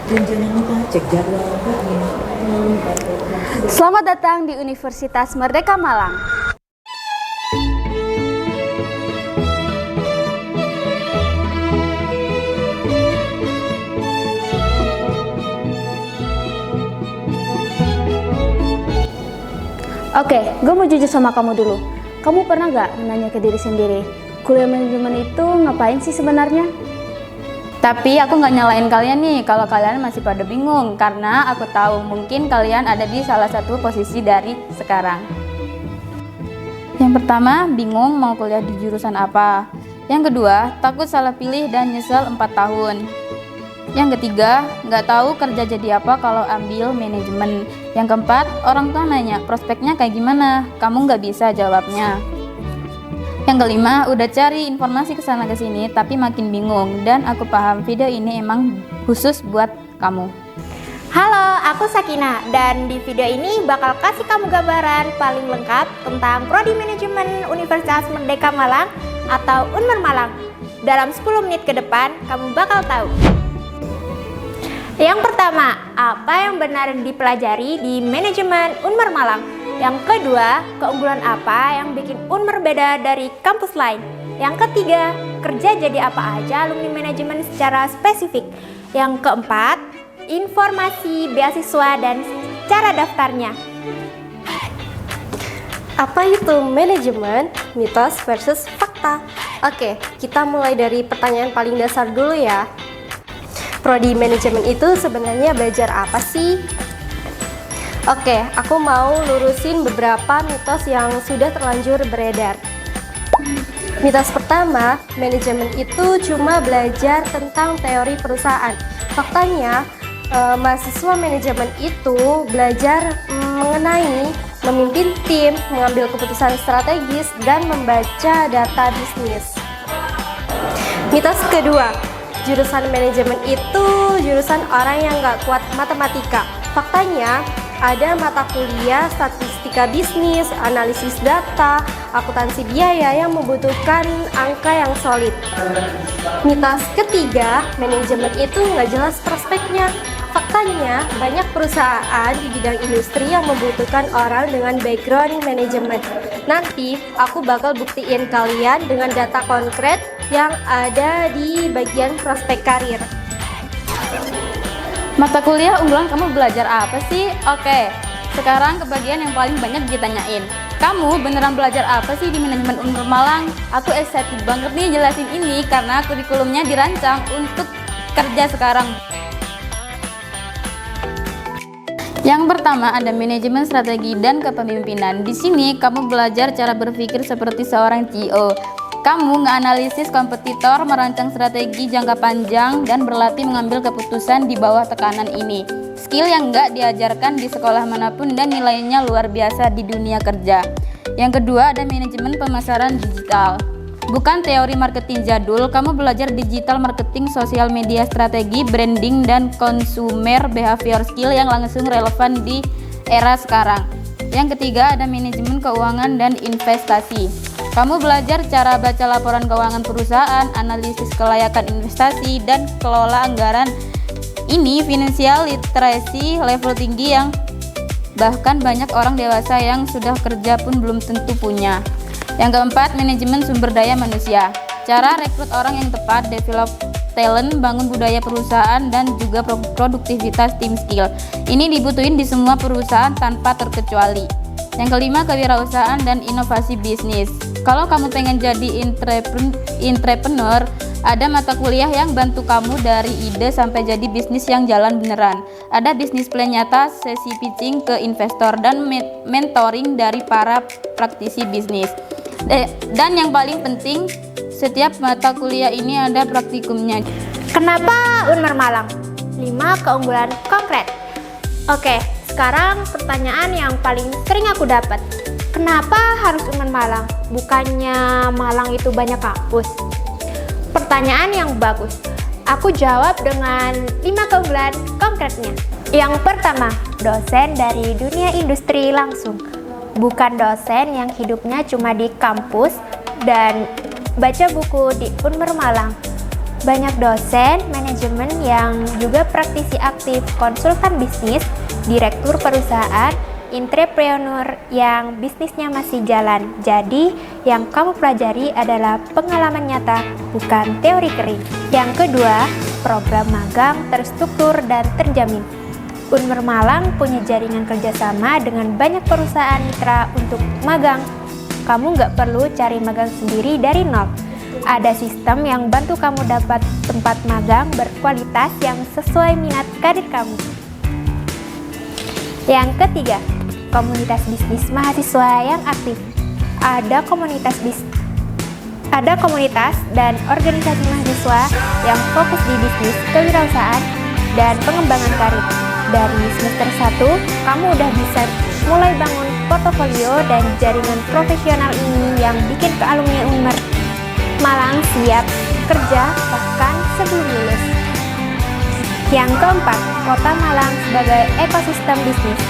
Dan jangan lupa cek jadwal. Selamat datang di Universitas Merdeka Malang. Oke, gue mau jujur sama kamu dulu. Kamu pernah gak nanya ke diri sendiri, kuliah manajemen itu ngapain sih sebenarnya? Tapi aku nggak nyalain kalian nih kalau kalian masih pada bingung, karena aku tahu mungkin kalian ada di salah satu posisi dari sekarang. Yang pertama, bingung mau kuliah di jurusan apa. Yang kedua, takut salah pilih dan nyesel 4 tahun. Yang ketiga, nggak tahu kerja jadi apa kalau ambil manajemen. Yang keempat, orang tua nanya prospeknya kayak gimana, kamu nggak bisa jawabnya. Yang kelima, udah cari informasi kesana kesini tapi makin bingung, dan aku paham video ini emang khusus buat kamu. Halo, aku Sakina, dan di video ini bakal kasih kamu gambaran paling lengkap tentang Prodi Manajemen Universitas Merdeka Malang atau Unmer Malang. Dalam 10 menit ke depan, kamu bakal tahu. Yang pertama, apa yang benar dipelajari di Manajemen Unmer Malang? Yang kedua, keunggulan apa yang bikin Unmer beda dari kampus lain? Yang ketiga, kerja jadi apa aja alumni manajemen secara spesifik? Yang keempat, informasi beasiswa dan cara daftarnya. Apa itu manajemen, mitos versus fakta? Oke, kita mulai dari pertanyaan paling dasar dulu ya. Prodi manajemen itu sebenarnya belajar apa sih? Oke, aku mau lurusin beberapa mitos yang sudah terlanjur beredar. Mitos pertama, manajemen itu cuma belajar tentang teori perusahaan. Faktanya, mahasiswa manajemen itu belajar mengenai memimpin tim, mengambil keputusan strategis, dan membaca data bisnis. Mitos kedua, jurusan manajemen itu jurusan orang yang nggak kuat matematika. Faktanya, ada mata kuliah statistika bisnis, analisis data, akuntansi biaya yang membutuhkan angka yang solid. Mitos ketiga, manajemen itu nggak jelas prospeknya. Faktanya, banyak perusahaan di bidang industri yang membutuhkan orang dengan background manajemen. Nanti, aku bakal buktiin kalian dengan data konkret yang ada di bagian prospek karir. Mata kuliah unggulan kamu belajar apa sih? Oke, sekarang ke bagian yang paling banyak ditanyain. Kamu beneran belajar apa sih di manajemen Unmer Malang? Aku excited banget nih jelasin ini karena kurikulumnya dirancang untuk kerja sekarang. Yang pertama ada manajemen strategi dan kepemimpinan. Di sini kamu belajar cara berpikir seperti seorang CEO. Kamu menganalisis kompetitor, merancang strategi jangka panjang, dan berlatih mengambil keputusan di bawah tekanan ini. Skill yang nggak diajarkan di sekolah manapun dan nilainya luar biasa di dunia kerja. Yang kedua ada manajemen pemasaran digital. Bukan teori marketing jadul, kamu belajar digital marketing, sosial media strategi, branding, dan consumer behavior skill yang langsung relevan di era sekarang. Yang ketiga ada manajemen keuangan dan investasi. Kamu belajar cara baca laporan keuangan perusahaan, analisis kelayakan investasi, dan kelola anggaran. Ini financial literacy level tinggi yang bahkan banyak orang dewasa yang sudah kerja pun belum tentu punya. Yang keempat, manajemen sumber daya manusia. Cara rekrut orang yang tepat, develop talent, bangun budaya perusahaan, dan juga produktivitas tim skill. Ini dibutuhin di semua perusahaan tanpa terkecuali. Yang kelima, kewirausahaan dan inovasi bisnis. Kalau kamu pengen jadi entrepreneur, ada mata kuliah yang bantu kamu dari ide sampai jadi bisnis yang jalan beneran. Ada bisnis plan nyata, sesi pitching ke investor, dan mentoring dari para praktisi bisnis. Dan yang paling penting, setiap mata kuliah ini ada praktikumnya. Kenapa Unmer Malang? 5 keunggulan konkret. Oke, sekarang pertanyaan yang paling sering aku dapat. Kenapa harus Unmer Malang? Bukannya Malang itu banyak kampus? Pertanyaan yang bagus. Aku jawab dengan 5 keunggulan konkretnya. Yang pertama, dosen dari dunia industri langsung. Bukan dosen yang hidupnya cuma di kampus dan baca buku di Unmer Malang. Banyak dosen, manajemen yang juga praktisi aktif, konsultan bisnis, direktur perusahaan, entrepreneur yang bisnisnya masih jalan. Jadi, yang kamu pelajari adalah pengalaman nyata, bukan teori kering. Yang kedua, program magang terstruktur dan terjamin. Unmer Malang punya jaringan kerjasama dengan banyak perusahaan mitra untuk magang. Kamu nggak perlu cari magang sendiri dari nol. Ada sistem yang bantu kamu dapat tempat magang berkualitas yang sesuai minat karir kamu. Yang ketiga, komunitas bisnis mahasiswa yang aktif. Ada komunitas dan organisasi mahasiswa yang fokus di bisnis, kewirausahaan, dan pengembangan karir. Dari semester 1, kamu udah bisa mulai bangun portofolio dan jaringan profesional ini yang bikin ke alumni Unmer Malang siap kerja bahkan sebelum lulus. Yang keempat, Kota Malang sebagai ekosistem bisnis.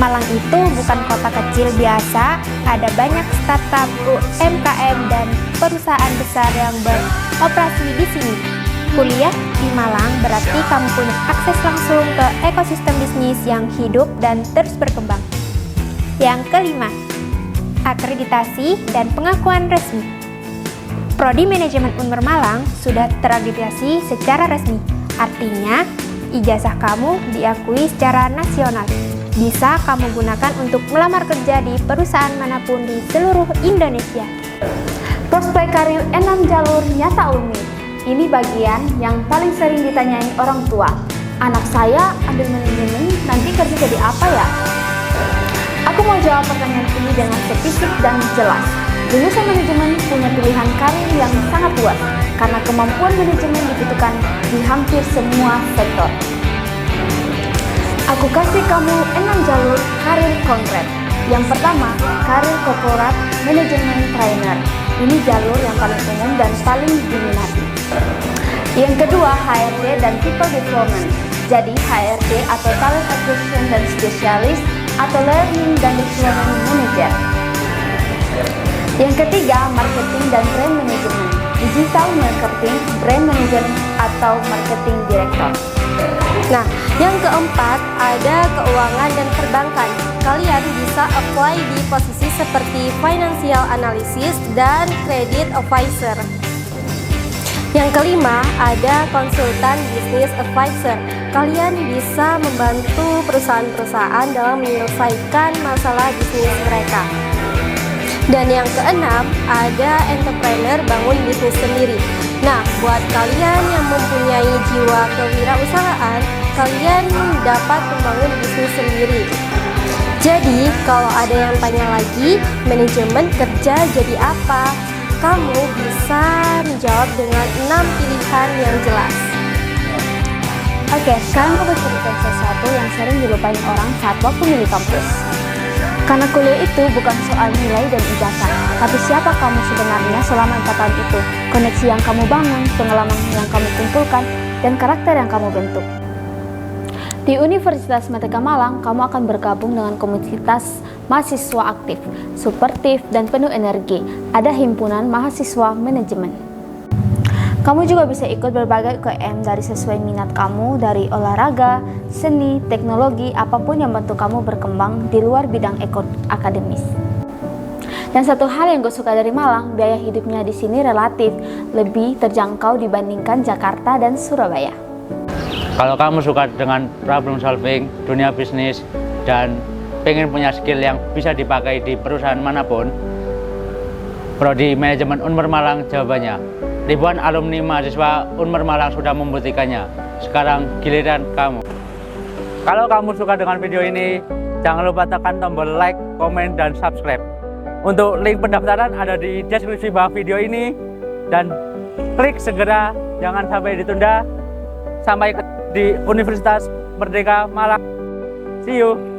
Malang itu bukan kota kecil biasa, ada banyak startup, UMKM, dan perusahaan besar yang beroperasi di sini. Kuliah di Malang berarti kamu punya akses langsung ke ekosistem bisnis yang hidup dan terus berkembang. Yang kelima, akreditasi dan pengakuan resmi. Prodi Manajemen Unmer Malang sudah terakreditasi secara resmi, artinya ijazah kamu diakui secara nasional. Bisa kamu gunakan untuk melamar kerja di perusahaan manapun di seluruh Indonesia. Prospek karir 6 jalur nyata alumni. Ini bagian yang paling sering ditanyain orang tua. Anak saya ambil manajemen, nanti kerja jadi apa ya? Aku mau jawab pertanyaan ini dengan spesifik dan jelas. Lulusan manajemen punya pilihan karir yang sangat luas, karena kemampuan manajemen dibutuhkan di hampir semua sektor. Aku kasih kamu 6 jalur karir konkret. Yang pertama, karir corporate management trainer. Ini jalur yang paling umum dan paling diminati. Yang kedua, HRD dan people development. Jadi HRD atau talent acquisition dan specialist atau learning dan development manager. Yang ketiga, marketing dan brand management, digital marketing, brand manager, atau marketing director. Nah, yang keempat ada keuangan dan perbankan. Kalian bisa apply di posisi seperti financial analysis dan credit advisor. Yang kelima ada konsultan business advisor. Kalian bisa membantu perusahaan-perusahaan dalam menyelesaikan masalah bisnis mereka. Dan yang keenam, ada entrepreneur bangun bisnis sendiri. Nah, buat kalian yang mempunyai jiwa kewirausahaan, kalian dapat membangun bisnis sendiri. Jadi, kalau ada yang tanya lagi, manajemen kerja jadi apa? Kamu bisa menjawab dengan 6 pilihan yang jelas. Oke, sekarang aku bercerita sesuatu yang sering dilupain orang saat waktu milih kampus. Karena kuliah itu bukan soal nilai dan ijazah, tapi siapa kamu sebenarnya selama 4 tahun itu, koneksi yang kamu bangun, pengalaman yang kamu kumpulkan, dan karakter yang kamu bentuk. Di Universitas Merdeka Malang, kamu akan bergabung dengan komunitas mahasiswa aktif, suportif, dan penuh energi. Ada himpunan mahasiswa manajemen. Kamu juga bisa ikut berbagai UKM dari sesuai minat kamu, dari olahraga, seni, teknologi, apapun yang bantu kamu berkembang di luar bidang akademis. Dan satu hal yang gue suka dari Malang, biaya hidupnya di sini relatif lebih terjangkau dibandingkan Jakarta dan Surabaya. Kalau kamu suka dengan problem solving, dunia bisnis, dan pengen punya skill yang bisa dipakai di perusahaan manapun, Prodi Manajemen Unmer Malang jawabannya. Ribuan alumni mahasiswa Unmer Malang sudah membuktikannya. Sekarang giliran kamu. Kalau kamu suka dengan video ini, jangan lupa tekan tombol like, komen, dan subscribe. Untuk link pendaftaran ada di deskripsi bawah video ini. Dan klik segera, jangan sampai ditunda. Sampai di Universitas Merdeka Malang. See you!